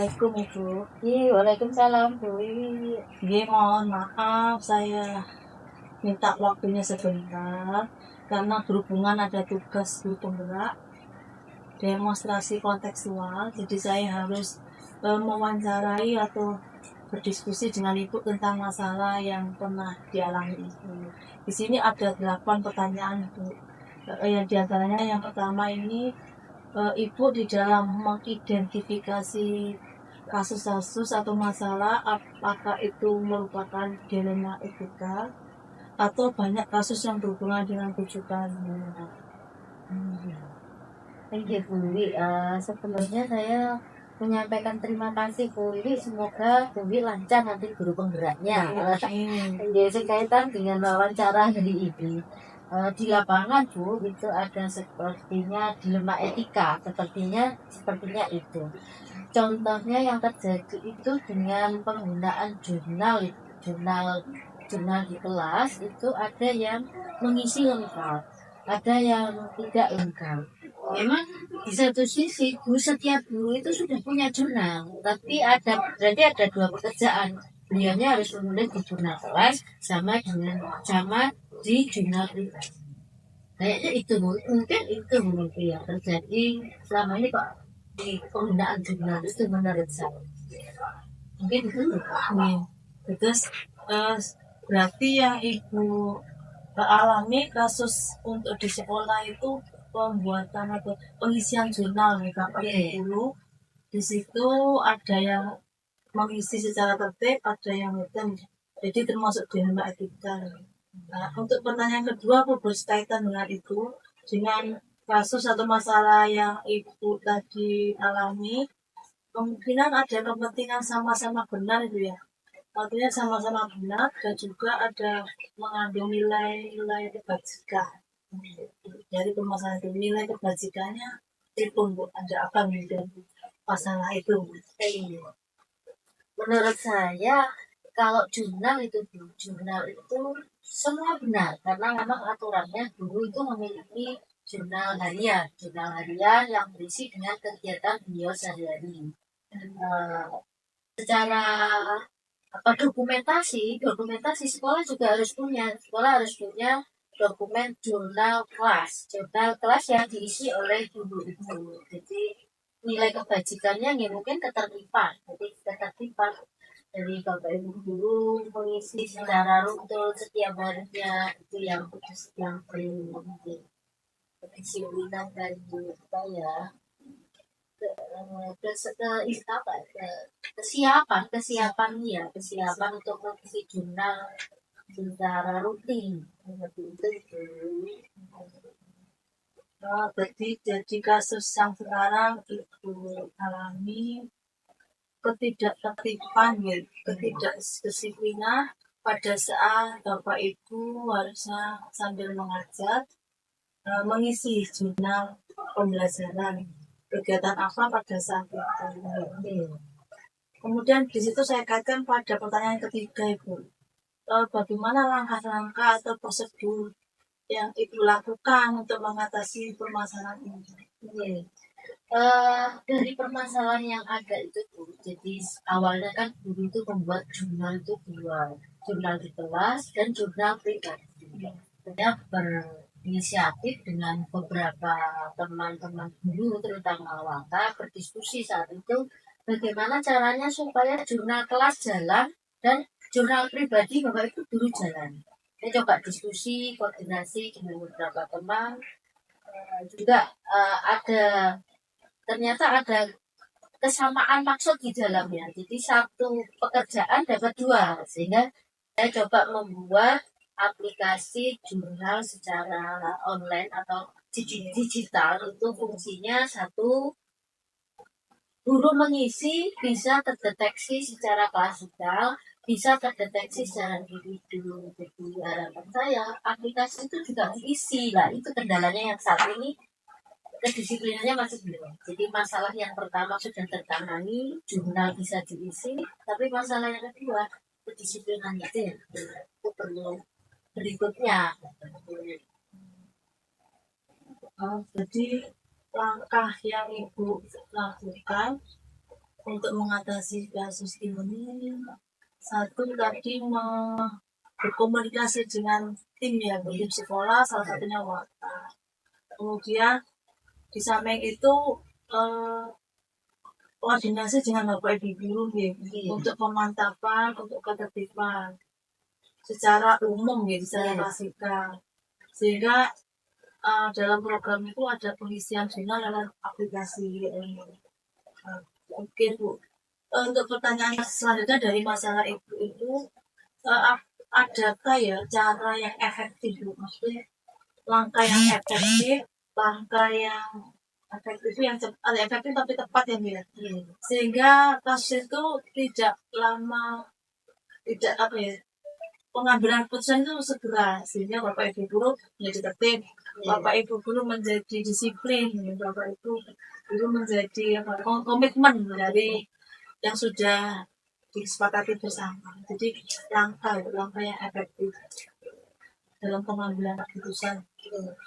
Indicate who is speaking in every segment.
Speaker 1: Assalamualaikum Ibu.
Speaker 2: Waalaikumsalam Bu Wiwi.
Speaker 1: Nggih, mohon maaf saya minta waktunya sebentar karena berhubungan ada tugas guru penggerak demonstrasi kontekstual, jadi saya harus mewawancarai atau berdiskusi dengan Ibu tentang masalah yang pernah dialami Ibu. Di sini ada 8 pertanyaan Ibu. Yang diantaranya yang pertama ini, Ibu di dalam mengidentifikasi kasus-kasus atau masalah, apakah itu merupakan dilema etika atau banyak kasus yang berhubungan dengan rujukan.
Speaker 2: Thank you Bu Wiwi. Sebelumnya saya menyampaikan terima kasih Bu Wiwi. Semoga Bu Wiwi lancar nanti guru penggeraknya. Sekaitan dengan wawancara dari Ibu. Di lapangan Bu, itu ada sepertinya dilema etika, sepertinya itu. Contohnya yang terjadi itu dengan penggunaan jurnal di kelas, itu ada yang mengisi lengkap, ada yang tidak lengkap. Memang di satu sisi setiap guru itu sudah punya jurnal, tapi berarti ada dua pekerjaan. Beliaunya harus menulis di jurnal kelas sama di jurnal pribadi. Kayaknya itu mungkin yang terjadi selama ini kok di penggunaan jurnal itu menurut saya. Mungkin itu.
Speaker 1: Terus berarti yang Ibu alami kasus untuk di sekolah itu pembuatan atau pengisian jurnal mereka pakai dulu. Di situ ada yang mengisi secara tertib, ada yang hitam. Jadi termasuk dilema etika. Nah, untuk pertanyaan kedua, aku berkaitan dengan itu, dengan kasus atau masalah yang Ibu tadi alami, kemungkinan ada kepentingan sama-sama benar itu ya. Artinya sama-sama benar dan juga ada mengandung nilai-nilai kebajikan. Dari permasalahan itu nilai kebajikannya itu Bu, ada apa dengan masalah itu?
Speaker 2: Menurut saya kalau jurnal itu semua benar karena memang aturannya guru itu memiliki jurnal harian yang berisi dengan kegiatan beliau sehari-hari. Secara dokumentasi sekolah juga harus punya dokumen jurnal kelas yang diisi oleh guru itu. Jadi nilai kebajikannya mungkin ketertiban dari Bapak Ibu guru mengisi secara rutin setiap harinya, itu yang kedisiplinan dari saya. Kesiapan untuk mengisi jurnal secara rutin seperti itu.
Speaker 1: Jadi kasus yang sekarang Ibu alami ketidaktertiban, ketidakdisiplinan pada saat Bapak Ibu harusnya sambil mengajar mengisi jurnal pembelajaran kegiatan apa pada saat itu. Kemudian di situ saya kaitkan pada pertanyaan ketiga Ibu, bagaimana langkah-langkah atau prosedur yang Ibu lakukan untuk mengatasi permasalahan ini?
Speaker 2: Dari permasalahan yang ada itu Bu, jadi awalnya kan guru itu membuat jurnal itu dua, jurnal di kelas dan jurnal pribadi. Saya berinisiatif dengan beberapa teman-teman guru terutama awaka berdiskusi saat itu bagaimana caranya supaya jurnal kelas jalan dan jurnal pribadi Bapak itu guru jalan. Saya coba diskusi, koordinasi dengan beberapa teman, juga ternyata ada kesamaan maksud di dalamnya. Jadi satu pekerjaan dapat dua, sehingga saya coba membuat aplikasi jurnal secara online atau digital. Itu fungsinya satu, guru mengisi bisa terdeteksi secara klasikal, bisa terdeteksi secara individu. Jadi harapan saya aplikasi itu juga diisi lah. Itu kendalanya yang saat ini kedisiplinannya masih belum. Jadi masalah yang pertama sudah tertangani, jurnal bisa diisi, tapi masalah yang kedua kedisiplinan itu perlu berikutnya.
Speaker 1: Jadi langkah yang Ibu lakukan untuk mengatasi kasus ini, satu tadi berkomunikasi dengan tim ya, tim sekolah, salah satunya warta. Kemudian di samping itu eh, koordinasi dengan Bapak Ibu guru ya, untuk pemantapan, untuk ketertiban secara umum ya, secara klasikal. Sehingga dalam program itu ada pengisian jurnal dalam aplikasi. Oke Bu. Untuk pertanyaan selanjutnya dari masalah Ibu itu, adakah ya cara yang efektif Bu? Maksudnya langkah yang efektif, langkah yang efektif yang cepat, efektif tapi tepat ya Bu ya. Sehingga kasus itu tidak lama, tidak apa ya, pengambilan keputusan itu segera, sehingga Bapak Ibu guru menjadi tertib, Bapak Ibu guru menjadi disiplin, Bapak Ibu guru menjadi komitmen dari yang sudah disepakati bersama. Jadi langkah yang efektif dalam pengambilan keputusan,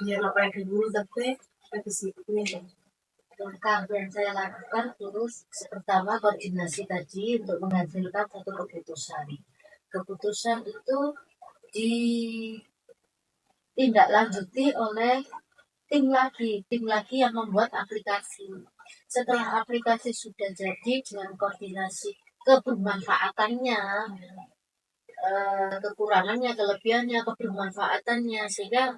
Speaker 1: biar Bapak Ibu guru tertib, disiplin.
Speaker 2: Langkah yang saya lakukan terus pertama koordinasi tadi untuk menghasilkan satu keputusan. Keputusan itu ditindaklanjuti oleh tim lagi yang membuat aplikasi. Setelah aplikasi sudah jadi dengan koordinasi kebermanfaatannya, kekurangannya, kelebihannya, kebermanfaatannya, sehingga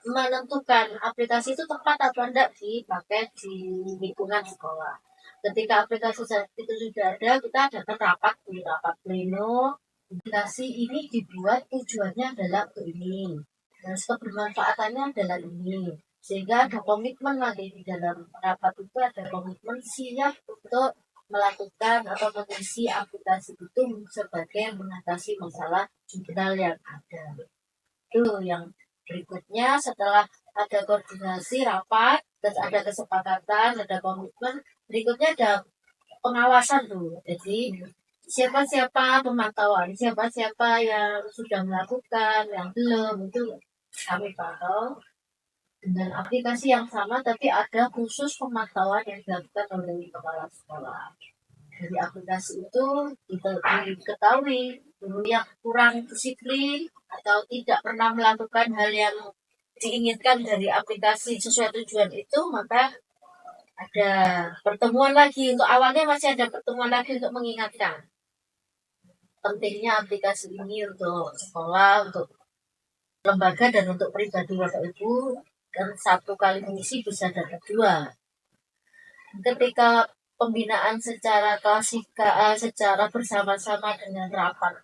Speaker 2: menentukan aplikasi itu tepat atau tidak dipakai di lingkungan sekolah. Ketika aplikasi itu sudah ada, kita adakan rapat di rapat pleno. Aplikasi ini dibuat tujuannya adalah untuk ini, dan kebermanfaatannya adalah ini, sehingga ada komitmen lagi di dalam rapat itu, ada komitmen siap untuk melakukan atau mengisi aplikasi itu sebagai mengatasi masalah jurnal yang ada. Itu yang berikutnya, setelah ada koordinasi rapat, terus ada kesepakatan, ada komitmen, berikutnya ada pengawasan tuh. Jadi siapa-siapa pemantauan, siapa-siapa yang sudah melakukan, yang belum, itu kami pantau dengan aplikasi yang sama, tapi ada khusus pemantauan yang dilakukan oleh kepala sekolah. Dari aplikasi itu diketahui guru yang kurang disiplin atau tidak pernah melakukan hal yang diinginkan dari aplikasi sesuai tujuan itu, maka ada pertemuan lagi. Untuk awalnya masih ada pertemuan lagi untuk mengingatkan pentingnya aplikasi ini untuk sekolah, untuk lembaga, dan untuk pribadi Bapak Ibu. Dan satu kali mengisi bisa dapat 2. Ketika pembinaan secara klasikal, secara bersama-sama dengan rapat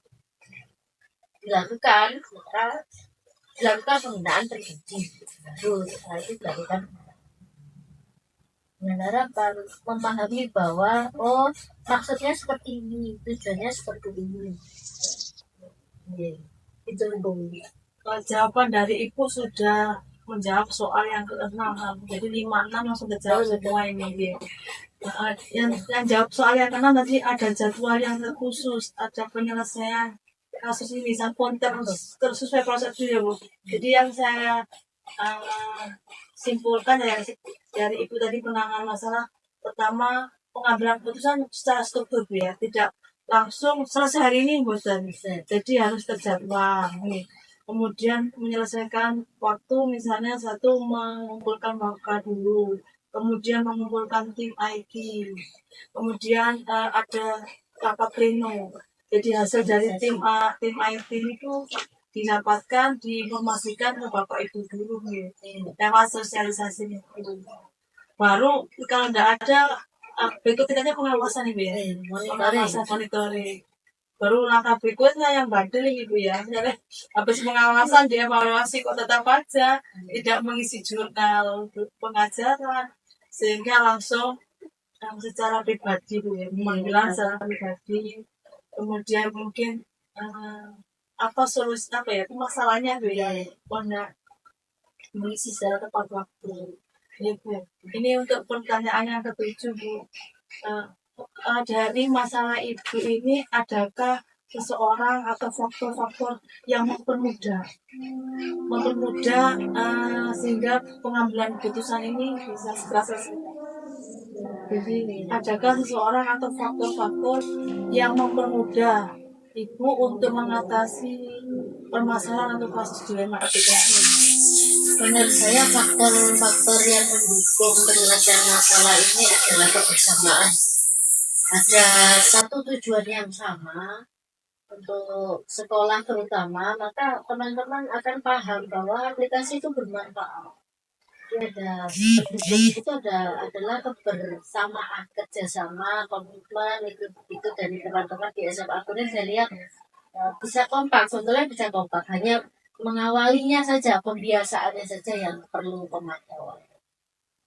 Speaker 2: dilakukan, maka dilakukan pembinaan pribadi. Baru setelah itu dilakukan dengan harapan memahami bahwa maksudnya seperti ini, tujuannya seperti ini. Itu
Speaker 1: jawaban dari Ibu sudah menjawab soal yang ke-6. Jadi 5, 6 langsung terjawab semua ini. Yang jawab soal yang ke-6 tadi ada jadwal yang khusus, ada penyelesaian kasus ini sesuai prosedur ya Bu. Jadi yang saya simpulkan dari Ibu tadi, penanganan masalah pertama, pengambilan keputusan secara struktur ya, tidak langsung selesai hari ini bosan, jadi harus terjadwal. Kemudian menyelesaikan waktu, misalnya satu mengumpulkan maka dulu, kemudian mengumpulkan tim IT, kemudian ada rapat pleno. Jadi hasil dari tim IT itu didapatkan, diinformasikan ke Bapak Ibu guru lewat sosialisasi itu. Baru kalau tidak ada, berikutnya pengawasan Ibu ya, pengawasan monitoring. Baru langkah berikutnya yang bandel Ibu ya, misalnya habis pengawasan dievaluasi kok tetap aja tidak mengisi jurnal pengajaran, sehingga langsung secara pribadi Bu ya, pemanggilan secara pribadi. Kemudian mungkin apa solusi, apa ya, masalahnya Bu ya, mengisi secara tepat waktu. Ini untuk pertanyaan yang ke-7 Bu. Dari masalah Ibu ini, adakah seseorang atau faktor-faktor yang mempermudah sehingga pengambilan keputusan ini bisa segera selesai? Jadi adakah seseorang atau faktor-faktor yang mempermudah ibu untuk mengatasi permasalahan atau kasus dilema etika ini?
Speaker 2: Menurut saya faktor-faktor yang mendukung penyelesaian masalah ini adalah kebersamaan. Ada satu tujuan yang sama untuk sekolah terutama, maka teman-teman akan paham bahwa aplikasi itu bermanfaat. Itu adalah kebersamaan, kerjasama, komitmen itu dari teman-teman di SMA aku ini saya lihat bisa kompak, sebetulnya bisa kompak, hanya mengawalinya saja, pembiasaannya saja yang perlu pemantauan.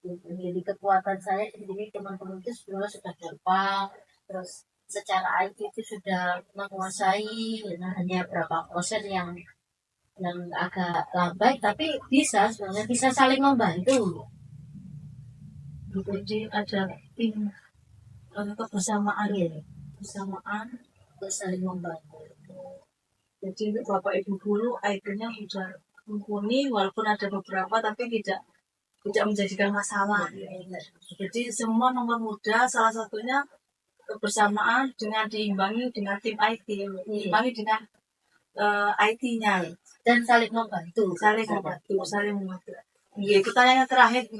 Speaker 2: Jadi kekuatan saya sendiri teman-teman itu sebenarnya sudah kompak, terus secara IT itu sudah menguasai, nah, hanya berapa persen yang agak lambat, tapi sebenarnya bisa saling membantu.
Speaker 1: Jadi ada tim kebersamaan, bersamaan,
Speaker 2: saling membantu.
Speaker 1: Jadi untuk Bapak Ibu guru IT-nya sudah mumpuni, walaupun ada beberapa tapi tidak menjadikan masalah. Jadi semua nomor mudah, salah satunya kebersamaan dengan diimbangi dengan tim IT, diimbangi dengan IT-nya
Speaker 2: dan saling membantu.
Speaker 1: Pertanyaan terakhir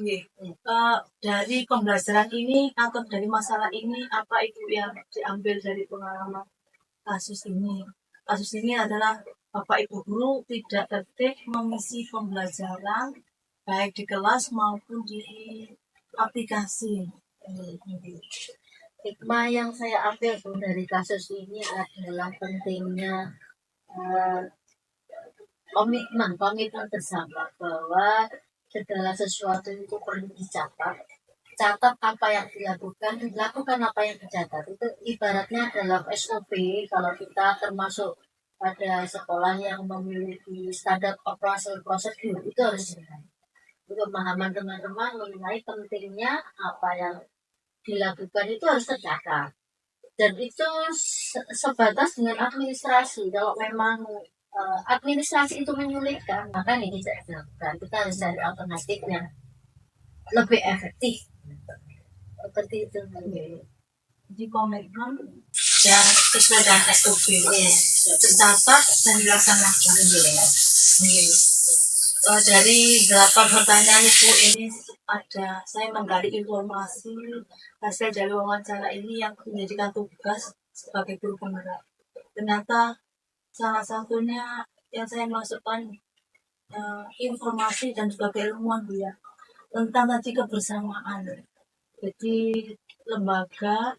Speaker 1: dari pembelajaran ini atau dari masalah ini, apa itu yang diambil dari pengalaman kasus ini? Kasus ini adalah Bapak Ibu guru tidak tertib mengisi pembelajaran baik di kelas maupun di aplikasi.
Speaker 2: Hikmah yang saya ambil dari kasus ini adalah pentingnya komitmen bersama, bahwa segala sesuatu itu perlu dicatat apa yang dilakukan apa yang dicatat. Itu ibaratnya dalam SOP, kalau kita termasuk pada sekolah yang memiliki standar operasi prosedur, itu harus dilakukan. Untuk pemahaman teman-teman mengenai pentingnya apa yang dilakukan itu harus tercatat, dan itu sebatas dengan administrasi. Kalau memang administrasi itu menyulitkan, maka ini tidak dilakukan. Kita harus cari alternatif yang lebih efektif seperti itu.
Speaker 1: Di komitmen dan sesuai dengan SOP, tercatat dan dilaksanakan. Dari 8 pertanyaan Ibu ini saya menggali informasi hasil dari wawancara ini yang menjadikan tugas sebagai guru penggerak. Ternyata salah satunya yang saya masukkan informasi dan juga keilmuan Bu ya, tentang tadi kebersamaan. Jadi lembaga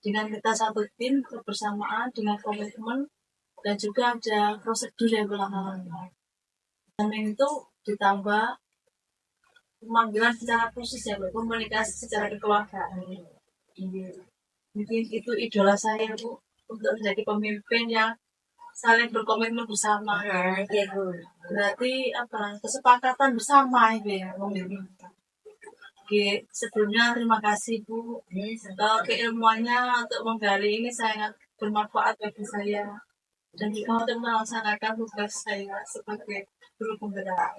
Speaker 1: dengan kita satu tim, kebersamaan dengan komitmen, dan juga ada prosedur yang berlangsung. Dan itu ditambah pemanggilan secara khusus ya, komunikasi secara kekeluargaan. Mungkin itu idola saya Bu, untuk menjadi pemimpin yang saling berkomitmen bersama. Berarti kesepakatan bersama itu ya pemimpin. Oke, sebelumnya terima kasih Bu. Keilmuannya untuk menggali ini sangat bermanfaat bagi saya dan juga untuk melaksanakan tugas saya sebagai guru penggerak.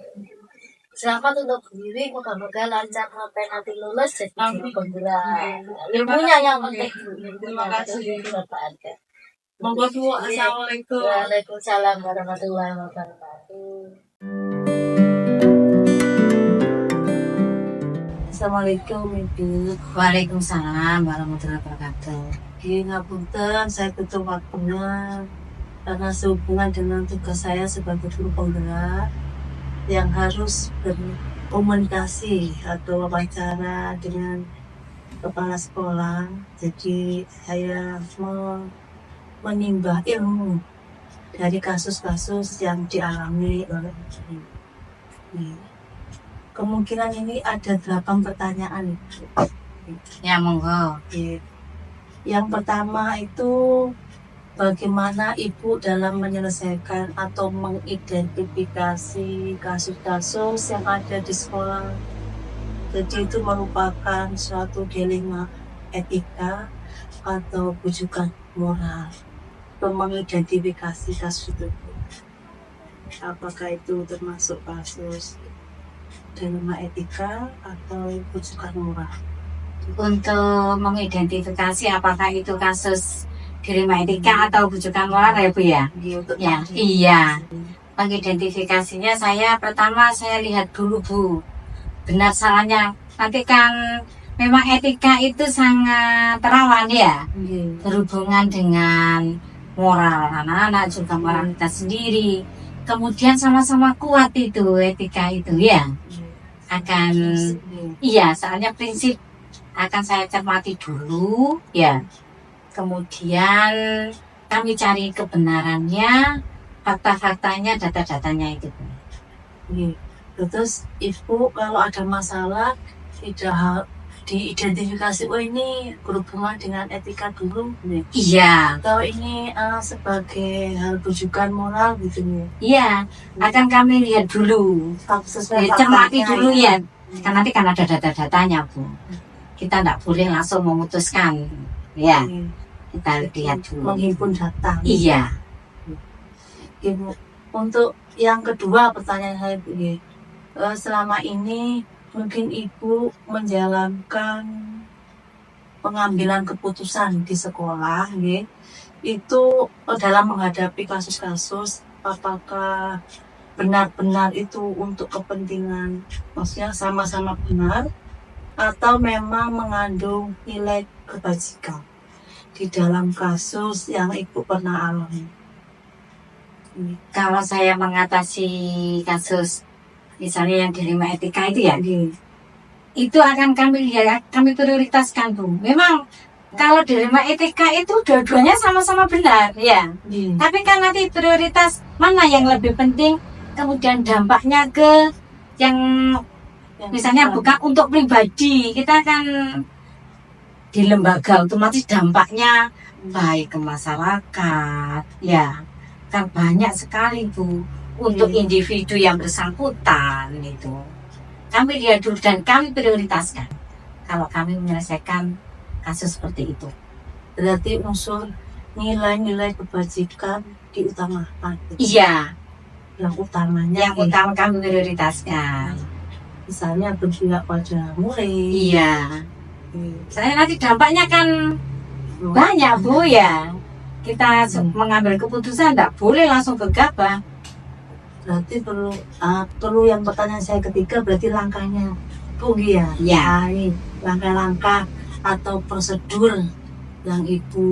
Speaker 2: Selamat untuk diri, moga-moga lancar sampai nanti lulus jadi guru penggerak. Ilmunya yang penting.
Speaker 1: Terima kasih. Monggo Bu. Assalamualaikum.
Speaker 2: Waalaikumsalam warahmatullahi wabarakatuh.
Speaker 1: Assalamualaikum Ibu.
Speaker 2: Waalaikumsalam warahmatullahi wabarakatuh.
Speaker 1: Ngapunten, saya tutup waktunya karena sehubungan dengan tugas saya sebagai guru penggerak yang harus berkomunikasi atau wawancara dengan kepala sekolah. Jadi saya menimba ilmu dari kasus-kasus yang dialami oleh ini. Kemungkinan ini ada 8 pertanyaan.
Speaker 2: Ya, monggo.
Speaker 1: Yang pertama itu, bagaimana Ibu dalam menyelesaikan atau mengidentifikasi kasus-kasus yang ada di sekolah? Jadi itu merupakan suatu dilema etika atau bujukan moral untuk mengidentifikasi kasus itu. Apakah itu termasuk kasus dilema etika atau bujukan moral?
Speaker 3: untuk mengidentifikasi apakah itu kasus dilema etika atau bujukan moral ya Bu ya? Ya, iya. Mengidentifikasinya pertama saya lihat dulu Bu, benar salahnya. Nanti kan memang etika itu sangat rawan ya, berhubungan dengan moral anak-anak juga moral kita sendiri. Kemudian sama-sama kuat itu etika itu ya. Iya, soalnya prinsip akan saya cermati dulu ya. Kemudian kami cari kebenarannya, fakta-faktanya, data-datanya itu.
Speaker 1: Terus Ibu kalau ada masalah tidak diidentifikasi, oh ini berhubungan dengan etika dulu,
Speaker 3: Iya.
Speaker 1: atau ini sebagai hal bujukan moral gitu nih.
Speaker 3: Iya, akan kami lihat dulu, cermati dulu ya. Kan nanti kan ada data-datanya Bu. Kita tidak boleh langsung memutuskan, ya. Kita lihat dulu.
Speaker 1: Menghimpun data.
Speaker 3: Iya.
Speaker 1: Ibu, untuk yang kedua pertanyaan saya begini, selama ini mungkin Ibu menjalankan pengambilan keputusan di sekolah, itu dalam menghadapi kasus-kasus, apakah benar-benar itu untuk kepentingan, maksudnya sama-sama benar, atau memang mengandung nilai kebajikan di dalam kasus yang Ibu pernah alami?
Speaker 3: Kalau saya mengatasi kasus misalnya yang dilema etika itu ya, itu akan kami lihat, kami prioritaskan Bu. Memang kalau dilema etika itu dua-duanya sama-sama benar ya. Tapi kan nanti prioritas mana yang lebih penting, kemudian dampaknya ke yang misalnya bukan untuk pribadi, kita kan di lembaga otomatis dampaknya baik ke masyarakat ya, kan banyak sekali Bu. Untuk individu yang bersangkutan itu kami lihat dulu dan kami prioritaskan kalau kami menyelesaikan kasus seperti itu.
Speaker 1: Berarti unsur nilai-nilai kebajikan diutamakan.
Speaker 3: Iya,
Speaker 1: yang utamanya
Speaker 3: yang utama kami prioritaskan,
Speaker 1: misalnya berpihak pada murid.
Speaker 3: Iya. Saya nanti dampaknya kan banyak Bu ya. Kita mengambil keputusan tidak boleh langsung gegabah.
Speaker 1: Berarti perlu yang pertanyaan saya ketiga, berarti langkahnya Bu ya.
Speaker 3: Ya.
Speaker 1: Ini langkah-langkah atau prosedur yang Ibu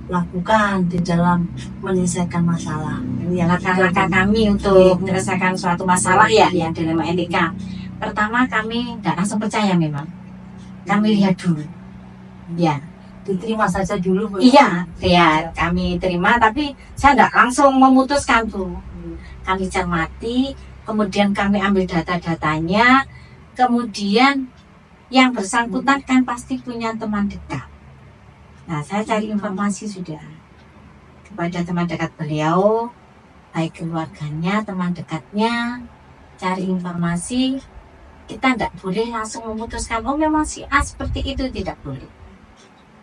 Speaker 1: lakukan di dalam menyelesaikan masalah.
Speaker 3: Ini langkah-langkah kami untuk menyelesaikan suatu masalah ya yang dilema etika. Pertama kami tidak langsung percaya, memang kami lihat dulu. Ya.
Speaker 1: Diterima saja dulu Bu.
Speaker 3: Iya, ya kami terima, tapi saya tidak langsung memutuskan Bu. Kami cermati, kemudian kami ambil data-datanya, kemudian yang bersangkutan kan pasti punya teman dekat. Nah, saya cari informasi sudah kepada teman dekat beliau, baik keluarganya, teman dekatnya, cari informasi. Kita tidak boleh langsung memutuskan, oh memang si A seperti itu, tidak boleh.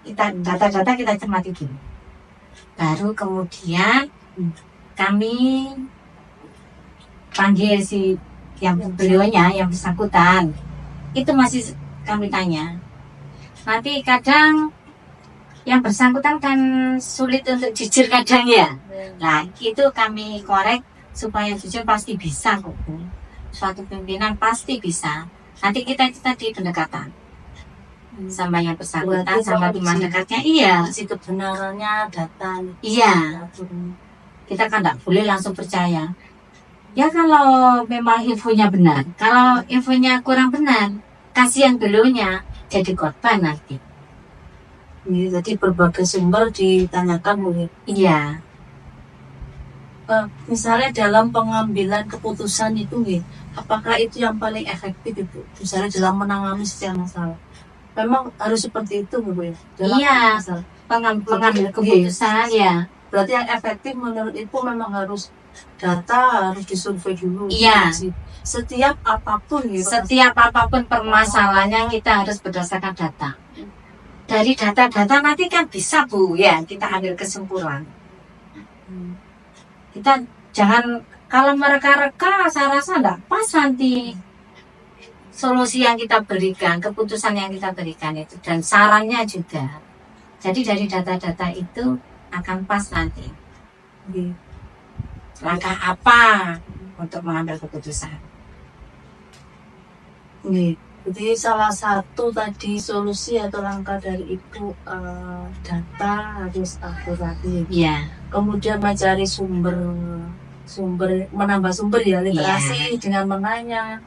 Speaker 3: Kita data-data kita cermati dulu. Baru kemudian kami panggil si yang beliaunya, yang bersangkutan. Itu masih kami tanya. Nanti kadang yang bersangkutan kan sulit untuk jujur kadang ya. Nah itu kami korek supaya jujur, pasti bisa kok Bu. Suatu pimpinan pasti bisa. Nanti kita di pendekatan sama yang bersangkutan, sama teman dekatnya. Iya.
Speaker 1: Si kebenarannya data.
Speaker 3: Iya. Kita kan tidak boleh langsung percaya. Ya kalau memang infonya benar, kalau infonya kurang benar, kasihan beliaunya jadi korban nanti.
Speaker 1: Jadi berbagai sumber ditanyakan Bu.
Speaker 3: Iya.
Speaker 1: Misalnya dalam pengambilan keputusan itu, apakah itu yang paling efektif Ibu? Misalnya dalam menangani setiap masalah, memang harus seperti itu Bu ya?
Speaker 3: Iya. Pengambil keputusan ya.
Speaker 1: Berarti yang efektif menurut Ibu memang harus data, harus disurvei dulu.
Speaker 3: Iya.
Speaker 1: Setiap apapun
Speaker 3: Setiap apapun permasalahannya kita harus berdasarkan data. Dari data-data nanti kan bisa Bu ya, kita ambil kesimpulan. Kita jangan, kalau mereka-reka saya rasa enggak pas nanti solusi yang kita berikan, keputusan yang kita berikan itu, dan sarannya juga. Jadi dari data-data itu akan pas nanti.
Speaker 1: Nggih.
Speaker 3: Langkah apa untuk mengambil keputusan.
Speaker 1: Nggih. Jadi salah satu tadi solusi atau langkah dari itu data harus akurat.
Speaker 3: Iya,
Speaker 1: Kemudian mencari menambah sumber ya, literasi dengan menanya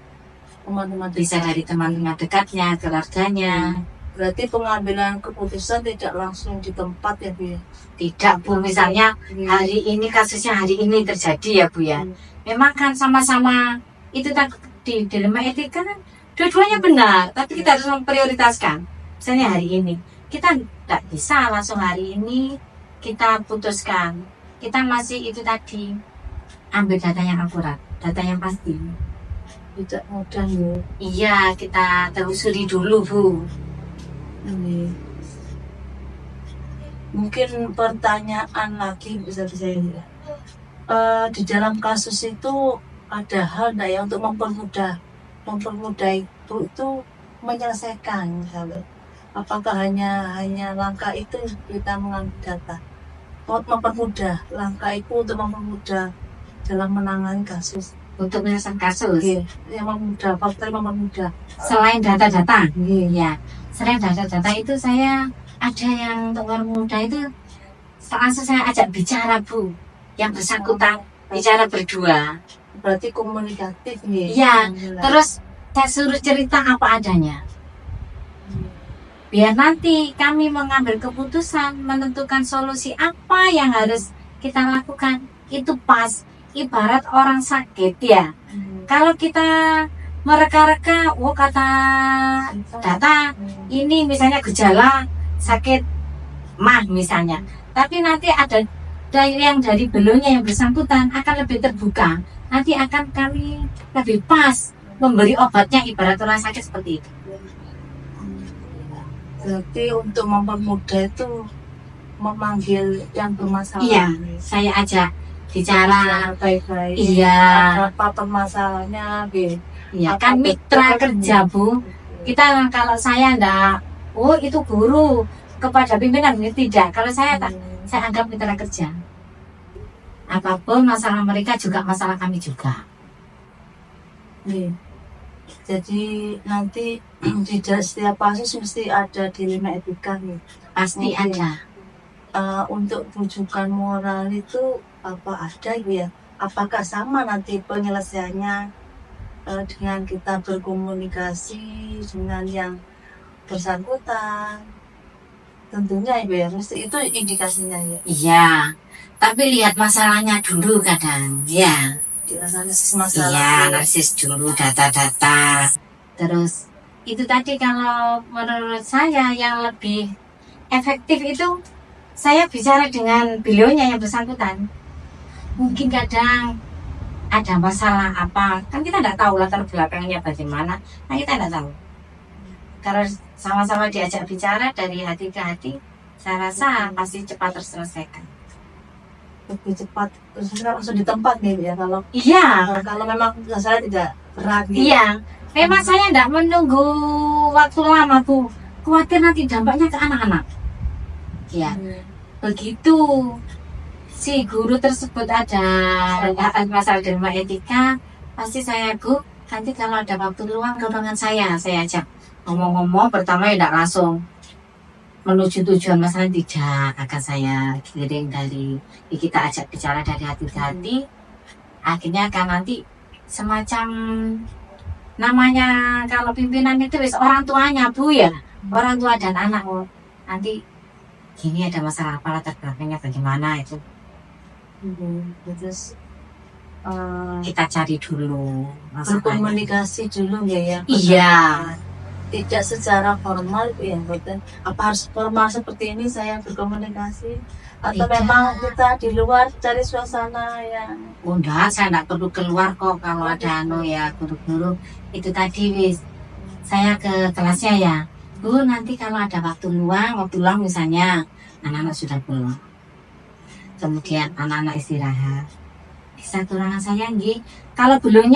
Speaker 1: teman-teman
Speaker 3: bisa
Speaker 1: dekat.
Speaker 3: dari teman-teman dekatnya, keluarganya.
Speaker 1: Berarti pengambilan keputusan tidak langsung di tempat ya Bu ya.
Speaker 3: Tidak Bu, misalnya hari ini kasusnya hari ini terjadi ya Bu ya. Memang kan sama-sama itu tak di dilema etika kan dua-duanya benar, tapi kita harus memprioritaskan. Misalnya hari ini kita tidak bisa langsung hari ini kita putuskan. Kita masih itu tadi ambil data yang akurat, data yang pasti.
Speaker 1: Tidak mudah ya.
Speaker 3: Iya, kita telusuri dulu Bu.
Speaker 1: Ini mungkin pertanyaan lagi bisa saya ya. Di dalam kasus itu ada hal enggak ya untuk mempermudah itu menyelesaikan misalnya. Apakah hanya langkah itu kita mengambil data? Mempermudah langkah itu untuk mempermudah dalam menangani kasus.
Speaker 3: Untuk menyelesaikan kasus.
Speaker 1: Oke, yang faktor mempermudah.
Speaker 3: Selain data-data,
Speaker 1: Oke.
Speaker 3: ya. Selain data-data itu saya ada yang untuk orang muda itu langsung saya ajak bicara Bu, yang bersangkutan bicara berdua.
Speaker 1: Berarti komunikatif nih.
Speaker 3: Iya, terus saya suruh cerita apa adanya. Biar nanti kami mengambil keputusan, menentukan solusi apa yang harus kita lakukan. Itu pas, ibarat orang sakit ya. Kalau kita mereka-reka, kata data, ini misalnya gejala sakit mah misalnya. Tapi nanti ada yang dari belonnya yang bersangkutan akan lebih terbuka. Nanti akan kami lebih pas memberi obatnya ibarat orang sakit seperti itu.
Speaker 1: Berarti untuk mempermudah itu memanggil yang bermasalah.
Speaker 3: Iya, saya ajak bicara
Speaker 1: baik-baik.
Speaker 3: Iya.
Speaker 1: Apa permasalahannya, gitu.
Speaker 3: Iya, kan mitra kerja Bu. Kita kalau saya enggak, itu guru kepada pimpinan ini tidak. Kalau saya tak, saya anggap mitra kerja. Apapun masalah mereka juga masalah kami juga.
Speaker 1: Nih. Jadi nanti di setiap kasus mesti ada dilema etika nih.
Speaker 3: Pasti
Speaker 1: Oke.
Speaker 3: ada.
Speaker 1: Untuk rujukan moral itu apa ada ya? Apakah sama nanti penyelesaiannya dengan kita berkomunikasi dengan yang bersangkutan? Tentunya Ibu ya, mesti itu indikasinya ya.
Speaker 3: Iya. Tapi lihat masalahnya dulu kadang. Ya.
Speaker 1: Analisis masalah.
Speaker 3: Iya, analisis dulu data-data. Terus itu tadi kalau menurut saya yang lebih efektif itu saya bicara dengan beliaunya yang bersangkutan. Mungkin kadang ada masalah apa, kan kita tidak tahu latar belakangnya bagaimana, nah kita tidak tahu. Kalau sama-sama diajak bicara dari hati ke hati, saya rasa pasti cepat terselesaikan.
Speaker 1: Lebih cepat terus langsung di tempat nih ya kalau
Speaker 3: Iya.
Speaker 1: kalau memang masalah tidak berat gitu.
Speaker 3: Iya, memang saya tidak menunggu waktu lama Bu, khawatir nanti dampaknya ke anak-anak. Ya, begitu si guru tersebut ada masalah dilema etika, pasti saya Bu, nanti kalau ada waktu luang ke ruangan saya ajak ngomong-ngomong. Pertama ya tidak langsung menuju tujuan masalah, tidak, akan saya kirim dari kita ajak bicara dari hati ke hati. Akhirnya kan nanti semacam namanya kalau pimpinan itu wis orang tuanya Bu ya, orang tua dan anak. Nanti gini ada masalah apa, latar belakangnya bagaimana itu
Speaker 1: Terus
Speaker 3: kita cari dulu masalahnya.
Speaker 1: berkomunikasi dulu ya.
Speaker 3: Iya.
Speaker 1: Tidak secara formal ya, betul. Apa harus formal seperti ini saya berkomunikasi atau
Speaker 3: Tidak.
Speaker 1: memang kita di luar cari suasana yang
Speaker 3: Enggak, saya enggak perlu keluar kok. Kalau ada ya guru-guru itu tadi wis saya ke kelasnya ya Bu, nanti kalau ada waktu luang misalnya anak-anak sudah pulang, kemudian anak-anak istirahat, Bisa turangan saya nggih. Kalau belum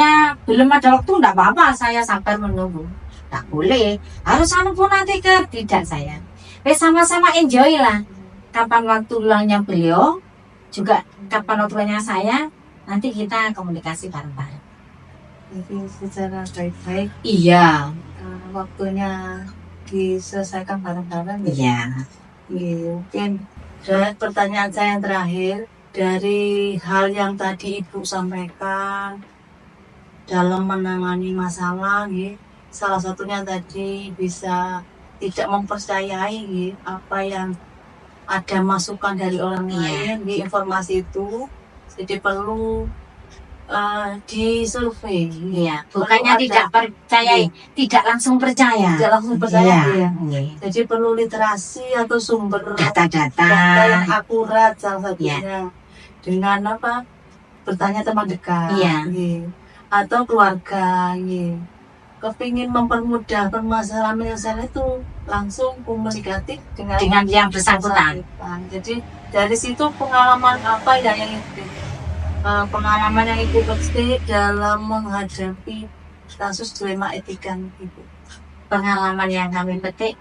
Speaker 3: ada waktu enggak apa-apa, saya sabar menunggu. Enggak boleh. Harus pun nanti tidak saya. Sama-sama enjoy lah. Kapan waktu luangnya beliau, juga kapan waktu luangnya saya, nanti kita komunikasi bareng-bareng.
Speaker 1: Jadi secara baik-baik
Speaker 3: Iya.
Speaker 1: waktunya diselesaikan bareng-bareng.
Speaker 3: Iya.
Speaker 1: Mungkin pertanyaan saya yang terakhir, dari hal yang tadi Ibu sampaikan dalam menangani masalah, salah satunya tadi bisa tidak mempercayai apa yang ada masukan dari orang lain, informasi itu, jadi perlu disurvei.
Speaker 3: Iya, bukannya tidak percaya, tidak langsung percaya.
Speaker 1: Tidak langsung percaya.
Speaker 3: Iya.
Speaker 1: Jadi perlu literasi atau sumber
Speaker 3: Data-data
Speaker 1: yang akurat salah satunya. Dengan apa? Bertanya teman dekat.
Speaker 3: Iya.
Speaker 1: Atau keluarga. Kepingin mempermudah permasalahan penyelesaian itu langsung komunikatif dengan
Speaker 3: yang bersangkutan.
Speaker 1: Jadi dari situ pengalaman apa yang pengalaman yang Ibu petik dalam menghadapi kasus dilema etika Ibu?
Speaker 3: Pengalaman yang kami petik,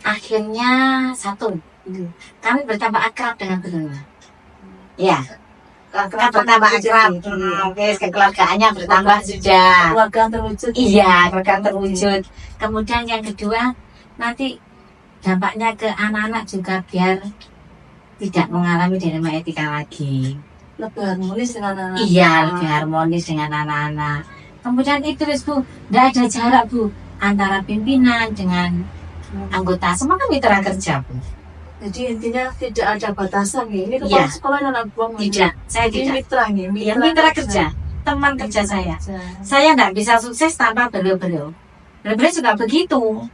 Speaker 3: akhirnya satu, kami bertambah akrab dengan beliau. Ya, bertambah akrab. Oke, kekeluargaannya bertambah sudah.
Speaker 1: Keluarga terwujud.
Speaker 3: Iya, keluarga terwujud. Kemudian yang kedua, nanti dampaknya ke anak-anak juga biar tidak mengalami dilema etika lagi.
Speaker 1: Lebih harmonis dengan anak-anak.
Speaker 3: Iya, lebih harmonis dengan anak-anak. Kemudian itu Bu, tidak ada jarak Bu antara pimpinan dengan anggota. Semua kan mitra kerja Bu.
Speaker 1: Jadi intinya tidak ada batasan Ini kepala sekolah anak buang.
Speaker 3: Tidak, saya tidak.
Speaker 1: Mitra
Speaker 3: mitra kerja, teman kerja saya. Saya tidak bisa sukses tanpa beliau-beliau. Beliau juga begitu.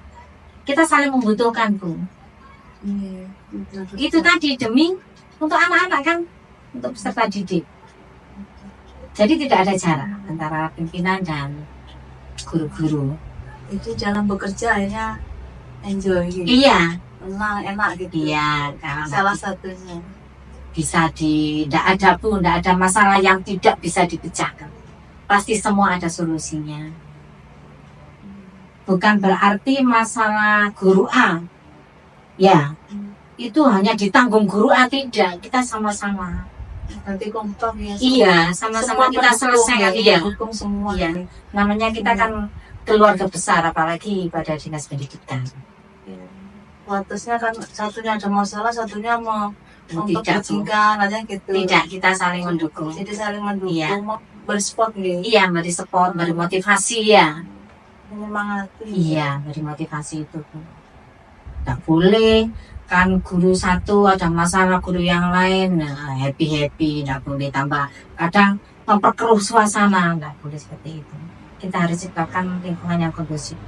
Speaker 3: Kita saling membutuhkan Bu. Itu tadi demi untuk anak-anak kan, untuk peserta didik. Jadi tidak ada jarak antara pimpinan dan guru-guru.
Speaker 1: Itu dalam bekerja akhirnya enjoy.
Speaker 3: Iya.
Speaker 1: Enak gitu.
Speaker 3: Iya.
Speaker 1: Salah satunya.
Speaker 3: Bisa tidak ada pun, tidak ada masalah yang tidak bisa dipecahkan. Pasti semua ada solusinya. Bukan berarti masalah guru A. Ya. Itu hanya ditanggung guru A, tidak. Kita sama-sama.
Speaker 1: Nanti kompak ya.
Speaker 3: Iya, sama-sama kita selesai. Iya.
Speaker 1: Hukum semua.
Speaker 3: Iya. Namanya kita kan keluarga besar, apalagi pada dinas pendidikan.
Speaker 1: Watasnya kan satunya ada masalah, satunya mau
Speaker 3: memperhatikan
Speaker 1: aja gitu.
Speaker 3: Tidak, kita saling mendukung.
Speaker 1: Jadi saling mendukung,
Speaker 3: Iya.
Speaker 1: bersupport gitu.
Speaker 3: Iya, beri support, beri motivasi ya.
Speaker 1: Menyemangati.
Speaker 3: Iya, beri motivasi itu. Tidak boleh kan guru satu ada masalah guru yang lain happy, tidak boleh tambah. Kadang memperkeruh suasana, tidak boleh seperti itu. Kita harus ciptakan lingkungan yang kondusif.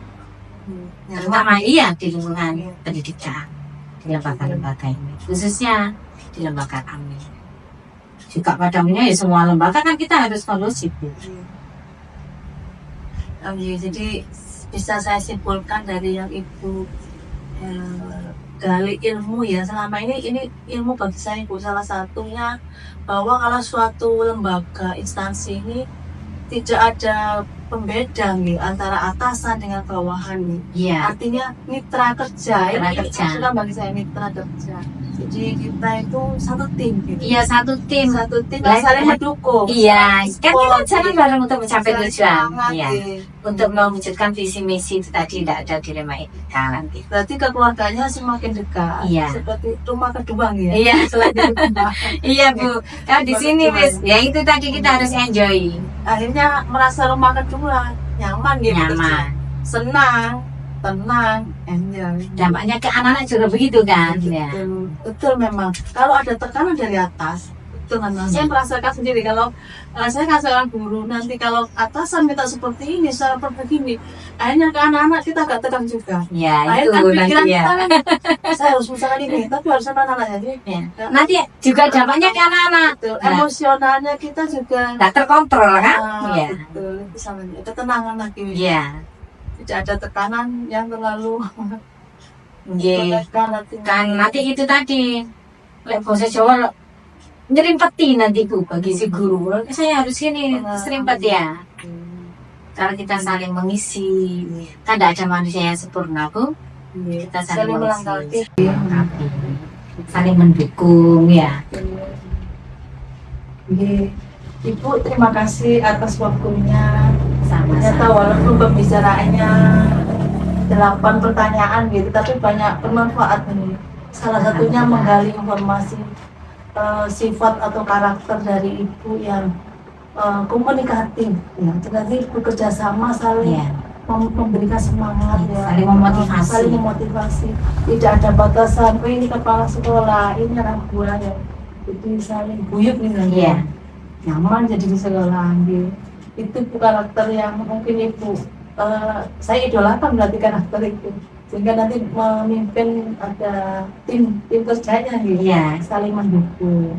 Speaker 3: Terutama di lingkungan pendidikan, di lembaga-lembaga ini, khususnya di lembaga kami. Juga pada umumnya semua lembaga kan kita harus kondusif.
Speaker 1: Jadi bisa saya simpulkan dari yang Ibu gali ilmu ya, selama ini ilmu bagi saya Bu, salah satunya bahwa kalau suatu lembaga instansi ini tidak ada pembeda antara atasan dengan bawahan
Speaker 3: Iya.
Speaker 1: Artinya mitra kerja.
Speaker 3: Mitra
Speaker 1: ini
Speaker 3: kerja.
Speaker 1: sudah bagi saya mitra kerja. Jadi kita itu satu tim gitu.
Speaker 3: Iya, satu tim
Speaker 1: yang saling mendukung.
Speaker 3: Iya, kan kita jalan bareng untuk mencapai tujuan.
Speaker 1: Semangat,
Speaker 3: Iya. Untuk mewujudkan visi misi itu tadi tidak ada dilema etika nanti.
Speaker 1: Berarti keluarganya semakin dekat.
Speaker 3: Iya.
Speaker 1: Seperti rumah kedua ya.
Speaker 3: Iya.
Speaker 1: Selain di rumah.
Speaker 3: Iya Bu, kalau di sini wis, ya itu tadi kita harus enjoy.
Speaker 1: Akhirnya merasa rumah kedua nyaman gitu.
Speaker 3: Nyaman.
Speaker 1: Senang, tenang, enjoy.
Speaker 3: Dampaknya ke anak-anak juga begitu kan? Ya.
Speaker 1: Betul memang. Kalau ada tekanan dari atas, betul memang. Saya merasakan sendiri kalau saya kan seorang guru, nanti kalau atasan minta seperti ini, secara begini, akhirnya ke anak-anak kita agak tekan juga.
Speaker 3: Ya,
Speaker 1: Akhirnya
Speaker 3: itu
Speaker 1: kan pikiran
Speaker 3: nanti ya.
Speaker 1: kita kan, saya harus misalkan ini, tapi harus sama anak-anak jadi.
Speaker 3: Ya. Nanti juga dampaknya ke anak-anak.
Speaker 1: Betul.
Speaker 3: Nah.
Speaker 1: Emosionalnya kita juga
Speaker 3: Nggak terkontrol kan? Iya.
Speaker 1: betul. Itu sama ketenangan lagi.
Speaker 3: Iya.
Speaker 1: Tidak ada tekanan yang terlalu
Speaker 3: Iya.
Speaker 1: menekan hati.
Speaker 3: Kan nanti itu tadi. Lek bahasa Jawa nyerimpeti nanti Bu bagi si guru. Saya harus ini serimpet ya. Kalau kita saling mengisi, kan tidak ada manusia yang sempurna Bu. Kita saling
Speaker 2: melengkapi.
Speaker 3: melengkapi, saling mendukung ya.
Speaker 1: Oke. Ibu terima kasih atas waktunya. Ternyata
Speaker 3: Sama-sama.
Speaker 1: walaupun pembicaraannya 8 pertanyaan gitu, tapi banyak bermanfaat nih. Salah satunya menggali informasi sifat atau karakter dari ibu yang komunikatif. Ya, jadi bekerja sama saling
Speaker 3: Ya,
Speaker 1: memberikan semangat ya,
Speaker 3: saling memotivasi.
Speaker 1: saling memotivasi. Tidak ada batasan. Oh, ini kepala sekolah, ini orang tua ya. Jadi saling guyup nih kan.
Speaker 3: Iya.
Speaker 1: Nyaman jadi di sekolah ambil. Itu karakter yang mungkin ibu saya idolakan berarti karakter itu, sehingga nanti memimpin ada tim kerjanya gitu.
Speaker 3: Iya.
Speaker 1: Saling mendukung.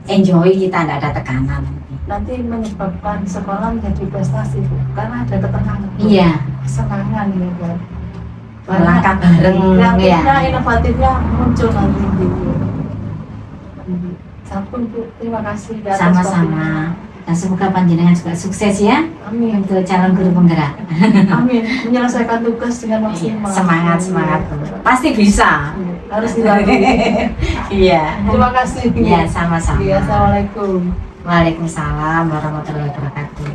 Speaker 3: Enjoy, kita tidak ada tekanan.
Speaker 1: Nanti menyebabkan sekolah menjadi prestasi Bu, karena ada ketenangan,
Speaker 3: Iya.
Speaker 1: kesenangan ya kan.
Speaker 3: Melangkah bareng
Speaker 1: Kreatifnya,
Speaker 3: ya.
Speaker 1: inovatifnya muncul nanti gitu. Sampun Bu, terima kasih atas
Speaker 3: Sama-sama. Dan semoga panjenengan juga sukses ya
Speaker 1: waktunya. Amin.
Speaker 3: untuk calon guru penggerak.
Speaker 1: Amin. Menyelesaikan tugas dengan maksimal.
Speaker 3: Semangat Bu. Pasti bisa.
Speaker 1: Harus dilalui.
Speaker 3: Iya.
Speaker 1: Terima kasih.
Speaker 3: Iya, sama-sama.
Speaker 1: Iya, assalamualaikum.
Speaker 3: Waalaikumsalam warahmatullahi wabarakatuh.